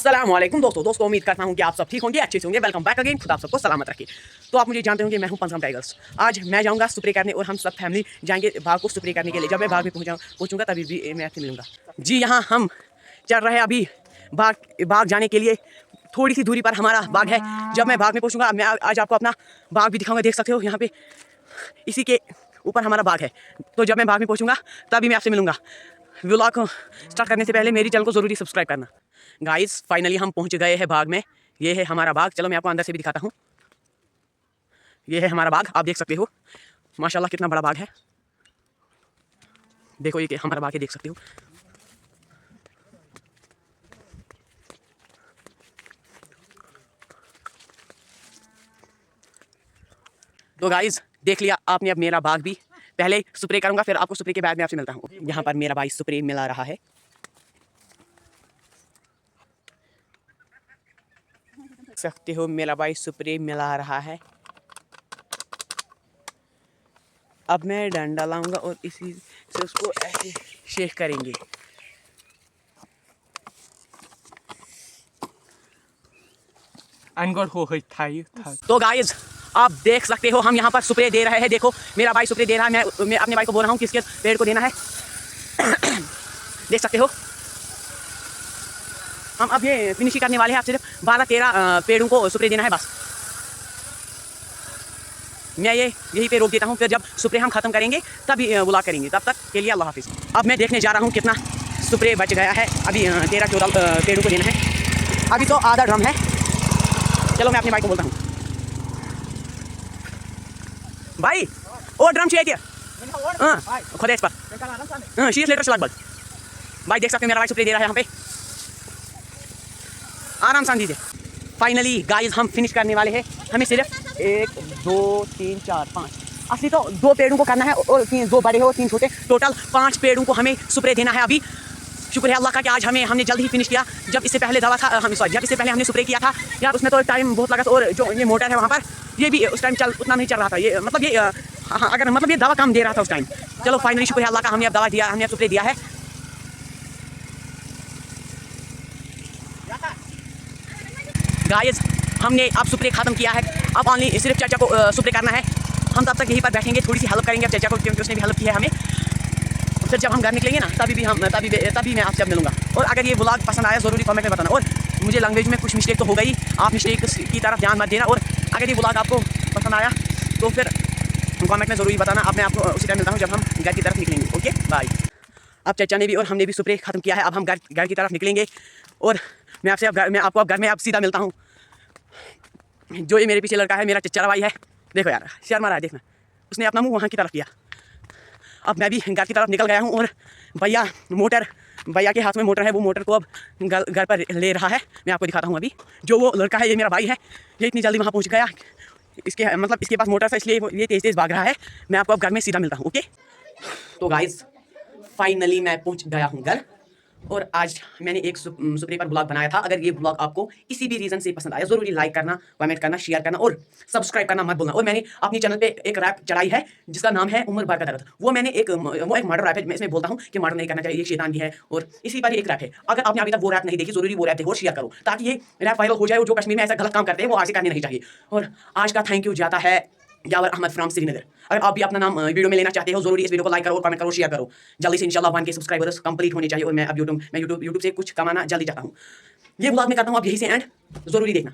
अस्सलाम वालेकुम दोस्तों उम्मीद करता हूं कि आप सब ठीक होंगे, अच्छे से होंगे। वेलकम बैक अगेन, खुदा आप सबको सलामत रखे। तो आप मुझे जानते होंगे, मैं हूं पंचम टाइगर्स। आज मैं जाऊंगा स्प्रे करने और हम सब फैमिली जाएंगे बाग को स्प्रे करने के लिए। जब मैं बाग में पहुंचूंगा तभी भी मैं आपसे मिलूंगा। जी यहाँ हम चल रहे हैं अभी बाग जाने के लिए। थोड़ी सी दूरी पर हमारा बाग है। जब मैं बाग में पहुंचूंगा मैं आज आपको अपना बाग भी दिखाऊंगा। देख सकते हो यहाँ पे इसी के ऊपर हमारा बाग है। तो जब मैं बाग में पहुंचूंगा तभी मैं आपसे मिलूंगा। व्लॉग स्टार्ट करने से पहले मेरी चैनल को ज़रूरी सब्सक्राइब करना। गाइस फाइनली हम पहुंच गए हैं बाग में। ये है हमारा बाग। चलो मैं आपको अंदर से भी दिखाता हूँ। ये है हमारा बाग, आप देख सकते हो माशाल्लाह कितना बड़ा बाग है। देखो ये हमारा बाग है, देख सकते हो। तो गाइस देख लिया आपने अब मेरा बाग भी। पहले स्प्रे करूंगा फिर आपको स्प्रे के बाद में आपसे मिलता हूँ। यहाँ पर मेरा भाई स्प्रे मिला रहा है। सकते हो मेरा भाई स्प्रे मिला रहा है। अब मैं डंडा लाऊंगा और इसी से उसको ऐसे शेक करेंगे। तो गाइस आप देख सकते हो हम यहाँ पर स्प्रे दे रहे हैं। देखो मेरा भाई स्प्रे दे रहा है। मैं अपने भाई को बोल रहा हूँ किसके पेड़ को देना है। देख सकते हो हम अब ये फिनिशिंग करने वाले हैं। आप सिर्फ 12-13 पेड़ों को स्प्रे देना है बस। मैं यहीं पे रोक देता हूँ। फिर जब स्प्रे हम खत्म करेंगे तभी व्लॉग करेंगे। तब तक के लिए अल्लाह हाफिज़। अब मैं देखने जा रहा हूँ कितना स्प्रे बच गया है। अभी 13-14 पेड़ों को देना है। अभी तो आधा ड्रम है। चलो मैं अपने भाई को बोलता हूँ, भाई और ड्रम चाहिए क्या? खुद इस पर 6 लीटर से लगभग। भाई देख सकते हैं मेरा भाई स्प्रे दे रहा है यहाँ पे। आराम से दीजिए। फाइनली गाइस हम फिनिश करने वाले हैं। हमें सिर्फ 1 2 3 4 5 असली तो 2 पेड़ों को करना है और 2 बड़े हो 3 छोटे। टोटल 5 पेड़ों को हमें स्प्रे देना है। अभी शुक्र है अल्लाह का कि आज हमने जल्द ही फिनिश किया। जब इससे पहले दवा था जब इससे पहले हमने स्प्रे किया था यार, उसमें तो टाइम बहुत लगा था। और जो ये मोटर है वहाँ पर ये भी उस टाइम उतना नहीं चल रहा था। ये मतलब ये दवा कम दे रहा था उस टाइम। चलो फाइनली शुक्र है अल्लाह का, हमने अब दवा दिया, हमने अब स्प्रे दिया है। गाइस हमने अब स्प्रे खत्म किया है। अब ऑनली सिर्फ चाचा को स्प्रे करना है। हम तब तक यहीं पर बैठेंगे, थोड़ी सी हेल्प करेंगे अब चाचा को, क्योंकि उसने भी हेल्प की है हमें। फिर जब हम घर निकलेंगे ना तभी मैं आपसे मिलूंगा। और अगर ये व्लॉग पसंद आया ज़रूरी कमेंट में बताना। और मुझे लैंग्वेज में कुछ मिस्टेक तो हो गई, आप मिस्टेक की तरफ ध्यान मत देना। और अगर ये व्लॉग आपको पसंद आया तो फिर कमेंट में ज़रूरी बताना। अब मैं आपको उसी टाइम मिलता हूँ जब हम घर की तरफ निकलेंगे। Okay bye. अब चाचा ने भी और हमने भी स्प्रे खत्म किया है। अब हम घर की तरफ निकलेंगे और मैं आपको अब घर में सीधा मिलता हूँ। जो ये मेरे पीछे लड़का है मेरा चचा भाई है। देखो यार शर्मा रहा है, देखना उसने अपना मुंह वहाँ की तरफ किया। अब मैं भी घर की तरफ निकल गया हूँ और भैया के हाथ में मोटर है। वो मोटर को अब घर पर ले रहा है। मैं आपको दिखाता हूँ। अभी जो वो लड़का है ये मेरा भाई है। ये इतनी जल्दी वहाँ पहुँच गया। इसके पास मोटर है इसलिए ये तेज़ भाग रहा है। मैं आपको अब घर में सीधा मिलता हूँ। ओके तो गाइस फाइनली मैं पहुँच गया हूँ घर। और आज मैंने एक स्प्रे पर ब्लॉग बनाया था। अगर ये ब्लॉग आपको किसी भी रीज़न से पसंद आया ज़रूरी लाइक करना, कमेंट करना, शेयर करना और सब्सक्राइब करना मत भूलना। और मैंने अपनी चैनल पे एक रैप चढ़ाई है जिसका नाम है उम्र भर का दर्द। वो एक मर्डर रैप है। मैं इसमें बोलता हूँ कि मर्डर नहीं करना चाहिए, ये शैतान भी है। और इसी पर एक रैप है। अगर आपने अभी तक वो रैप नहीं देखी ज़रूरी वो रैप देखो और शेयर करो ताकि ये रैप वायरल हो जाए। और जो कश्मीर में ऐसा गलत काम करते हैं वो आगे करने नहीं चाहिए। और आज का थैंक यू जाता है यावर अहमद फ्रॉम श्रीनगर। अगर आप भी अपना नाम वीडियो में लेना चाहते हो ज़रूरी इस वीडियो को लाइक करो, कमेंट करो, शेयर करो। जल्दी से इंशाल्लाह 1K सब्सक्राइबर्स कंप्लीट होने चाहिए। और मैं अब यूट्यूब से कुछ कमाना जल्दी चाहता हूँ। ये ब्लॉग में करता हूँ अब यहीं से एंड, ज़रूरी देखना।